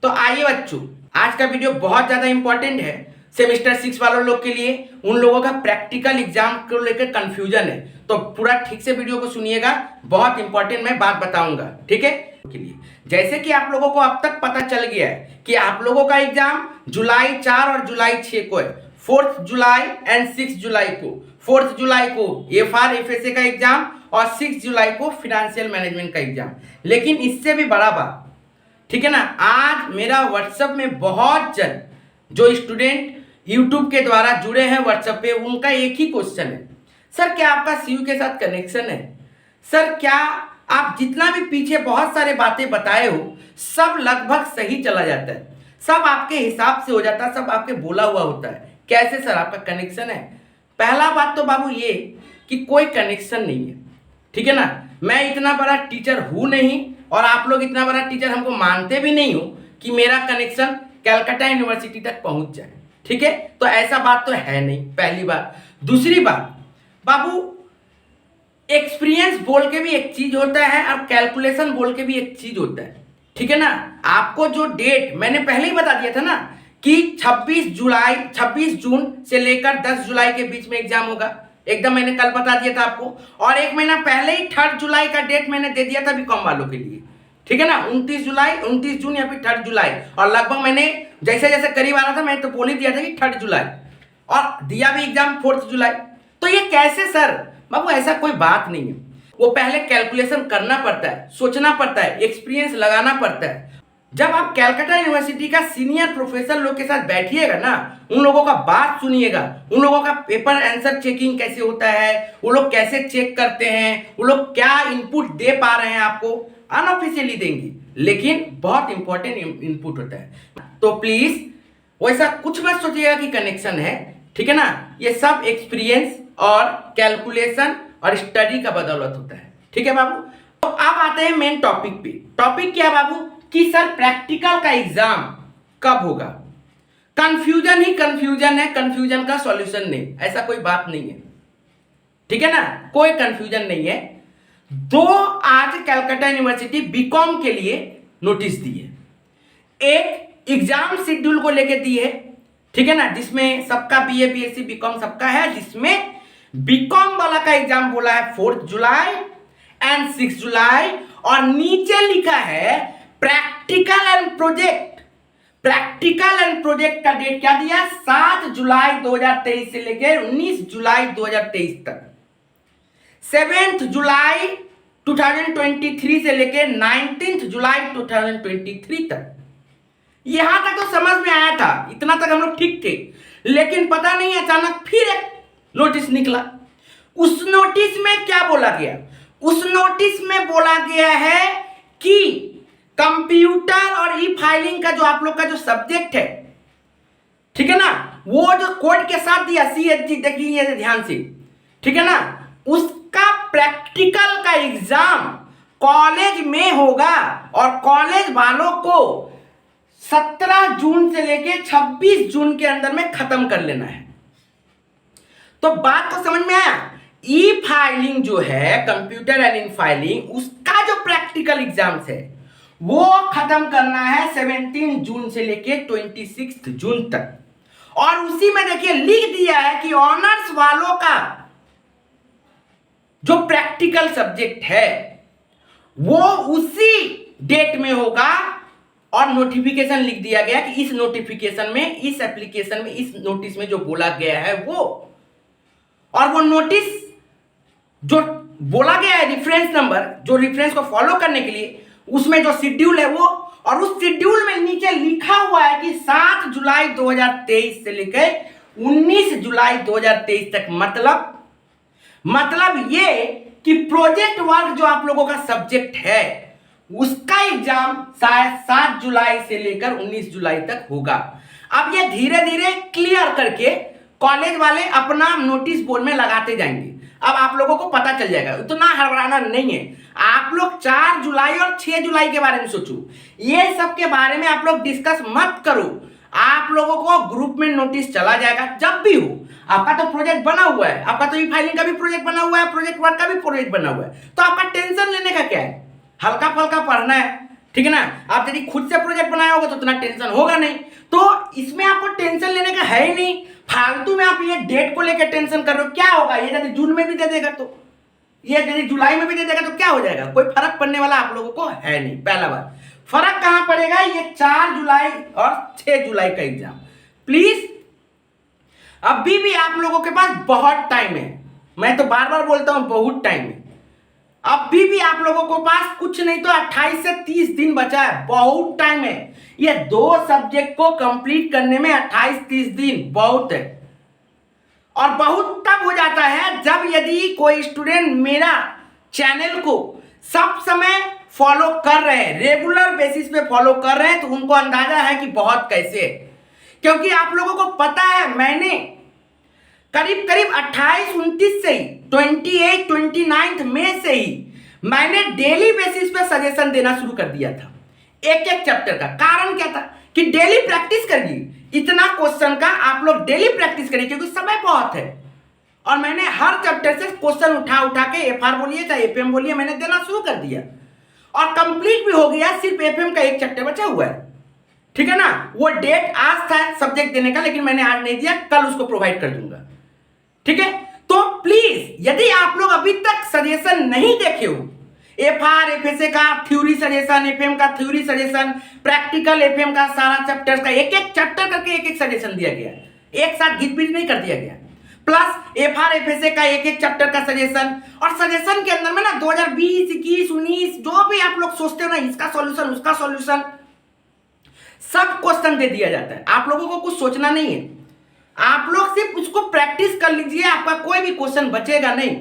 तो आइए बच्चों, आज का वीडियो बहुत ज़्यादा इंपॉर्टेंट है सेमेस्टर 6 वालों लोग के लिए। उन लोगों का प्रैक्टिकल एग्जाम को लेकर कंफ्यूजन है, तो पूरा ठीक से वीडियो को सुनिएगा। बहुत इंपॉर्टेंट मैं बात बताऊंगा, ठीक है। के लिए जैसे कि आप लोगों को अब तक पता चल गया है कि आप लोगों का एग्जाम जुलाई 4 और जुलाई 6 को है। 4 जुलाई एंड 6 जुलाई को, 4 जुलाई को FR FSA का एग्जाम और 6 जुलाई को फाइनेंशियल मैनेजमेंट का एग्जाम। लेकिन इससे भी बड़ा बात, ठीक है ना, आज मेरा व्हाट्सएप में बहुत जन जो स्टूडेंट यूट्यूब के द्वारा जुड़े हैं व्हाट्सएप पे, उनका एक ही क्वेश्चन है, सर क्या आपका सीयू के साथ कनेक्शन है? सर क्या आप जितना भी पीछे बहुत सारे बातें बताए हो सब लगभग सही चला जाता है, सब आपके हिसाब से हो जाता है, सब आपके बोला हुआ होता है, कैसे सर आपका कनेक्शन है? पहला बात तो बाबू ये कि कोई कनेक्शन नहीं है, ठीक है ना। मैं इतना बड़ा टीचर हूँ नहीं और आप लोग इतना बड़ा टीचर हमको मानते भी नहीं हो कि मेरा कनेक्शन कलकत्ता यूनिवर्सिटी तक पहुंच जाए, ठीक है। तो ऐसा बात तो है नहीं, पहली बात। दूसरी बात बाबू, एक्सपीरियंस बोल के भी एक चीज होता है और कैलकुलेशन बोल के भी एक चीज होता है, ठीक है ना। आपको जो डेट मैंने पहले ही बता दिया था ना कि 26 जून से लेकर 10 जुलाई के बीच में एग्जाम होगा, एकदम मैंने कल बता दिया था आपको। और एक महीना पहले ही 3 जुलाई का डेट मैंने दे दिया था बीकॉम वालों के लिए, ठीक है ना। 29 जून या फिर 3 जुलाई, और लगभग मैंने जैसे जैसे करीब आ रहा था मैं तो बोल ही दिया था कि 3 जुलाई, और दिया भी एग्जाम 4 जुलाई। तो ये कैसे सर? बाबू ऐसा कोई बात नहीं है, वो पहले कैलकुलेशन करना पड़ता है, सोचना पड़ता है, एक्सपीरियंस लगाना पड़ता है। जब आप कलकत्ता यूनिवर्सिटी का सीनियर प्रोफेसर लोग के साथ बैठिएगा ना, उन लोगों का बात सुनिएगा, उन लोगों का पेपर आंसर चेकिंग कैसे होता है, वो लोग कैसे चेक करते हैं, वो लोग क्या इनपुट दे पा रहे हैं आपको, अनऑफिशियली देंगे लेकिन बहुत इंपॉर्टेंट इनपुट होता है। तो प्लीज वैसा कुछ मत सोचिएगा कि कनेक्शन है, ठीक है ना। ये सब एक्सपीरियंस और कैलकुलेशन और स्टडी का बदौलत होता है, ठीक है बाबू। तो अब आते हैं मेन टॉपिक पे। टॉपिक क्या है बाबू कि सर प्रैक्टिकल का एग्जाम कब होगा? कंफ्यूजन ही कंफ्यूजन है, कंफ्यूजन का सॉल्यूशन नहीं, ऐसा कोई बात नहीं है, ठीक है ना। कोई कंफ्यूजन नहीं है। दो आज कलकत्ता यूनिवर्सिटी बीकॉम के लिए नोटिस दिए, एक एग्जाम शेड्यूल को लेके दिए, ठीक है ना, जिसमें सबका BA BSc बीकॉम सबका है, जिसमें बीकॉम वाला का एग्जाम बोला है 4 जुलाई एंड 6 जुलाई, और नीचे लिखा है practical and project. Practical and project का डेट क्या दिया? 7 जुलाई 2023 से लेकर 19 जुलाई 2023 तक, 7 जुलाई 2023 से लेकर 19 जुलाई 2023 तक। यहां तक तो समझ में आया था, इतना तक हम लोग ठीक थे। लेकिन पता नहीं अचानक फिर एक नोटिस निकला। उस नोटिस में क्या बोला गया? उस नोटिस में बोला गया है कि कंप्यूटर और ई फाइलिंग का जो आप लोग का जो सब्जेक्ट है, ठीक है ना, वो जो कोड के साथ दिया CHG, देखिए ध्यान से, ठीक है ना, उसका प्रैक्टिकल का एग्जाम कॉलेज में होगा और कॉलेज वालों को 17 जून से लेके 26 जून के अंदर में खत्म कर लेना है। तो बात तो समझ में आया? ई फाइलिंग जो है, कंप्यूटर एंड इन फाइलिंग, उसका जो प्रैक्टिकल एग्जाम्स है वो खत्म करना है 17 जून से लेके 26 जून तक। और उसी में देखिए लिख दिया है कि ऑनर्स वालों का जो प्रैक्टिकल सब्जेक्ट है वो उसी डेट में होगा, और नोटिफिकेशन लिख दिया गया कि इस नोटिफिकेशन में, इस एप्लीकेशन में, इस नोटिस में जो बोला गया है वो, और वो नोटिस जो बोला गया है रेफरेंस नंबर, जो रेफरेंस को फॉलो करने के लिए उसमें जो शेड्यूल है वो, और उस शेड्यूल में नीचे लिखा हुआ है कि 7 जुलाई 2023 से लेकर 19 जुलाई 2023 तक। मतलब ये कि प्रोजेक्ट वर्क जो आप लोगों का सब्जेक्ट है उसका एग्जाम शायद 7 जुलाई से लेकर 19 जुलाई तक होगा। अब ये धीरे धीरे क्लियर करके कॉलेज वाले अपना नोटिस बोर्ड में लगाते जाएंगे। अब आप लोगों को पता चल जाएगा, उतना हड़बड़ाना नहीं है। आप लोग 4 जुलाई और 6 जुलाई के बारे में सोचो, ये सब के बारे में आप लोग डिस्कस मत करो। आप लोगों को ग्रुप में नोटिस चला जाएगा जब भी हो। आपका तो प्रोजेक्ट बना हुआ है, आपका तो ई फाइलिंग का भी प्रोजेक्ट बना हुआ है, प्रोजेक्ट वर्क का भी प्रोजेक्ट बना हुआ है, तो आपका टेंशन लेने का क्या है? हल्का फल्का पढ़ना है, ठीक है ना। आप यदि खुद से प्रोजेक्ट बनाए होगे तो उतना टेंशन होगा नहीं, तो इसमें आपको टेंशन लेने का है ही नहीं। फालतू में आप ये डेट को लेकर टेंशन कर रहे हो, क्या होगा? ये यदि जून में भी दे देगा तो, ये यदि जुलाई में भी दे देगा तो क्या हो जाएगा? कोई फर्क पड़ने वाला आप लोगों को है नहीं। पहला बात, फर्क कहां पड़ेगा? ये 4 जुलाई और 6 जुलाई का एग्जाम। प्लीज अभी भी आप लोगों के पास बहुत टाइम है, मैं तो बार बार बोलता हूं बहुत टाइम है। अभी भी आप लोगों को पास कुछ नहीं तो 28 से 30 दिन बचा है, बहुत टाइम है। ये 2 सब्जेक्ट को कंप्लीट करने में 28-30 दिन बहुत है। और बहुत तब हो जाता है जब यदि कोई स्टूडेंट मेरा चैनल को सब समय फॉलो कर रहे हैं, रेगुलर बेसिस पे फॉलो कर रहे हैं, तो उनको अंदाजा है कि बहुत कैसे है। क्योंकि आप लोगों को पता है मैंने करीब 28-29 से ही 28-29 मई से ही मैंने डेली बेसिस पे सजेशन देना शुरू कर दिया था एक एक चैप्टर का। कारण क्या था कि डेली प्रैक्टिस करिए, इतना क्वेश्चन का आप लोग डेली प्रैक्टिस करिए क्योंकि समय बहुत है। और मैंने हर चैप्टर से क्वेश्चन उठा उठा के एफआर बोलिए चाहे एफएम बोलिए मैंने देना शुरू कर दिया और कंप्लीट भी हो गया। सिर्फ एफएम का एक चैप्टर बचा हुआ है, ठीक है ना। वो डेट आज था सब्जेक्ट देने का, लेकिन मैंने आज नहीं दिया, कल उसको प्रोवाइड कर दूंगा, ठीक है। तो प्लीज यदि आप लोग अभी तक सजेशन नहीं देखे हो, एफआर एफएसए का थ्योरी सजेशन, एफएम का थ्योरी सजेशन, प्रैक्टिकल एफएम का सारा चैप्टर का एक एक चैप्टर करके एक एक सजेशन दिया गया, एक साथ घिस पिच नहीं कर दिया गया। प्लस एफआर एफएसए का एक एक चैप्टर का सजेशन, और सजेशन के अंदर में ना 2020, 21, 19 जो भी आप लोग सोचते हो ना, इसका सॉल्यूशन उसका सॉल्यूशन सब क्वेश्चन दे दिया जाता है। आप लोगों को कुछ सोचना नहीं है, आप लोग सिर्फ उसको प्रैक्टिस कर लीजिए, आपका कोई भी क्वेश्चन बचेगा नहीं।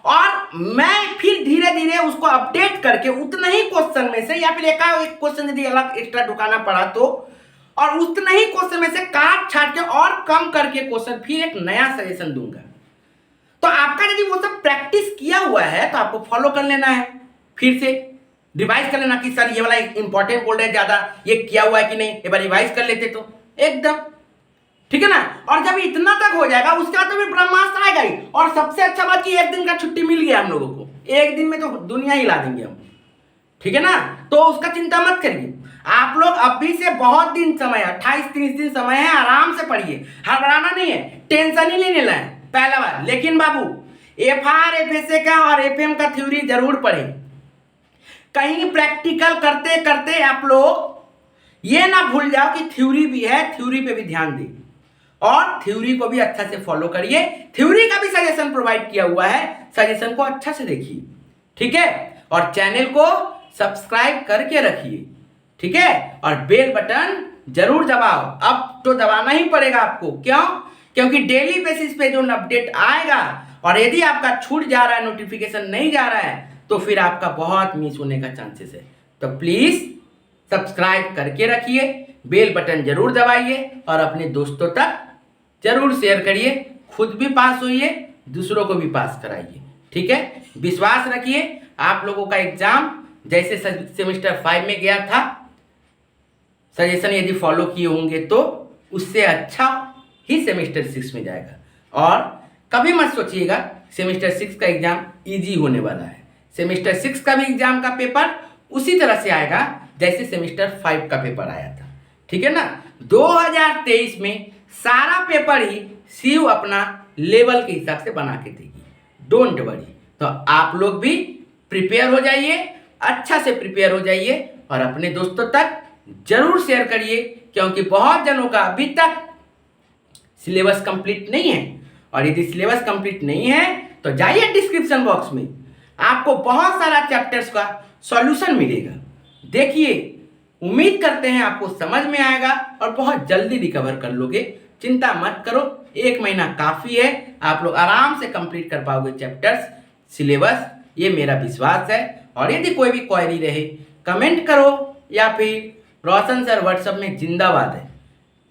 और मैं फिर धीरे धीरे उसको अपडेट करके उतना ही क्वेश्चन में से, या फिर एक क्वेश्चन यदि अलग एक्स्ट्रा ढुकाना पड़ा तो, और उतना ही क्वेश्चन में से काट छाट के और कम करके क्वेश्चन फिर एक नया सजेशन दूंगा। तो आपका यदि वो सब प्रैक्टिस किया हुआ है तो आपको फॉलो कर लेना है, फिर से रिवाइज कर लेना कि सर ये वाला इंपॉर्टेंट बोल रहे हैं ज्यादा, ये किया हुआ है कि नहीं, एक बार रिवाइज कर लेते तो एकदम, ठीक है ना। और जब इतना तक हो जाएगा उसके बाद तो फिर ब्रह्मास्त्र आएगा ही। और सबसे अच्छा बात कि एक दिन का छुट्टी मिल गया हम लोगों को, एक दिन में तो दुनिया हिला देंगे हम, ठीक है ना। तो उसका चिंता मत करिए, आप लोग अभी से बहुत दिन समय, 28-30 दिन समय है, आराम से पढ़िए, घबराना नहीं है, टेंशन ही नहीं लेना है, पहला बार। लेकिन बाबू एफआर एफएसए का और एफएम का थ्योरी जरूर पढ़ें। कहीं प्रैक्टिकल करते करते आप लोग ये ना भूल जाओ कि थ्योरी भी है, थ्योरी पे भी ध्यान दें और थ्योरी को भी अच्छा से फॉलो करिए। थ्योरी का भी सजेशन प्रोवाइड किया हुआ है, सजेशन को अच्छा से देखिए, ठीक है। और चैनल को सब्सक्राइब करके रखिए, ठीक है। और बेल बटन जरूर दबाओ, अब तो दबाना ही पड़ेगा आपको। क्यों? क्योंकि डेली बेसिस पे जो अपडेट आएगा, और यदि आपका छूट जा रहा है, नोटिफिकेशन नहीं जा रहा है, तो फिर आपका बहुत मिस होने का चांसेस है। तो प्लीज सब्सक्राइब करके रखिए, बेल बटन जरूर दबाइए और अपने दोस्तों तक जरूर शेयर करिए। खुद भी पास होइए, दूसरों को भी पास कराइए, ठीक है। विश्वास रखिए, आप लोगों का एग्जाम जैसे सेमेस्टर 5 में गया था, सजेशन यदि फॉलो किए होंगे तो उससे अच्छा ही सेमेस्टर 6 में जाएगा। और कभी मत सोचिएगा सेमेस्टर 6 का एग्जाम इजी होने वाला है। सेमेस्टर 6 का भी एग्जाम का पेपर उसी तरह से आएगा जैसे सेमेस्टर 5 का पेपर आया था, ठीक है ना। 2023 में सारा पेपर ही सीयू अपना लेवल के हिसाब से बना के देगी, डोंट वरी। तो आप लोग भी प्रिपेयर हो जाइए, अच्छा से प्रिपेयर हो जाइए और अपने दोस्तों तक जरूर शेयर करिए, क्योंकि बहुत जनों का अभी तक सिलेबस कंप्लीट नहीं है। और यदि सिलेबस कंप्लीट नहीं है तो जाइए डिस्क्रिप्शन बॉक्स में, आपको बहुत सारा चैप्टर्स का सॉल्यूशन मिलेगा, देखिए। उम्मीद करते हैं आपको समझ में आएगा और बहुत जल्दी रिकवर कर लोगे। चिंता मत करो, 1 महीना काफ़ी है, आप लोग आराम से कंप्लीट कर पाओगे चैप्टर्स, सिलेबस, ये मेरा विश्वास है। और यदि कोई भी क्वेरी रहे कमेंट करो, या फिर रोशन सर व्हाट्सएप में जिंदाबाद है,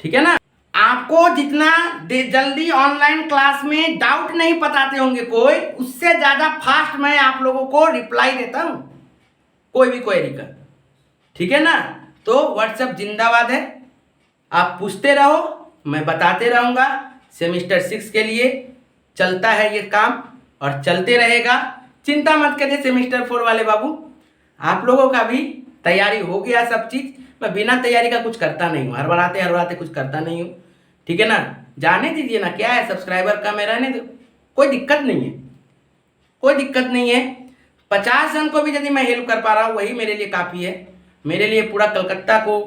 ठीक है ना। आपको जितना जल्दी ऑनलाइन क्लास में डाउट नहीं बताते होंगे कोई, उससे ज़्यादा फास्ट मैं आप लोगों को रिप्लाई देता हूँ कोई भी क्वेरी का, ठीक है ना। तो व्हाट्सएप जिंदाबाद है, आप पूछते रहो, मैं बताते रहूँगा। सेमेस्टर 6 के लिए चलता है ये काम और चलते रहेगा, चिंता मत करिए। सेमेस्टर 4 वाले बाबू, आप लोगों का भी तैयारी हो गया सब चीज़। मैं बिना तैयारी का कुछ करता नहीं हूँ, हरबड़ाते कुछ करता नहीं हूँ, ठीक है ना। जाने दीजिए ना, क्या है, सब्सक्राइबर कम है, रहने दो, कोई दिक्कत नहीं है, कोई दिक्कत नहीं है। 50 जन को भी यदि मैं हेल्प कर पा रहा हूँ वही मेरे लिए काफ़ी है। मेरे लिए पूरा कलकत्ता को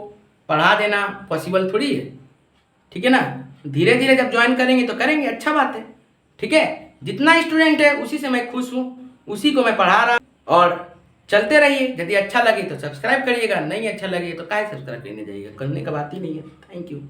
पढ़ा देना पॉसिबल थोड़ी है, ठीक है ना। धीरे धीरे जब ज्वाइन करेंगे तो करेंगे, अच्छा बात है, ठीक है। जितना स्टूडेंट है उसी से मैं खुश हूँ, उसी को मैं पढ़ा रहा हूँ। और चलते रहिए, यदि अच्छा लगे तो सब्सक्राइब करिएगा, नहीं अच्छा लगे तो काहे सब्सक्राइब करने जाइएगा, करने का बात ही नहीं है। Thank you.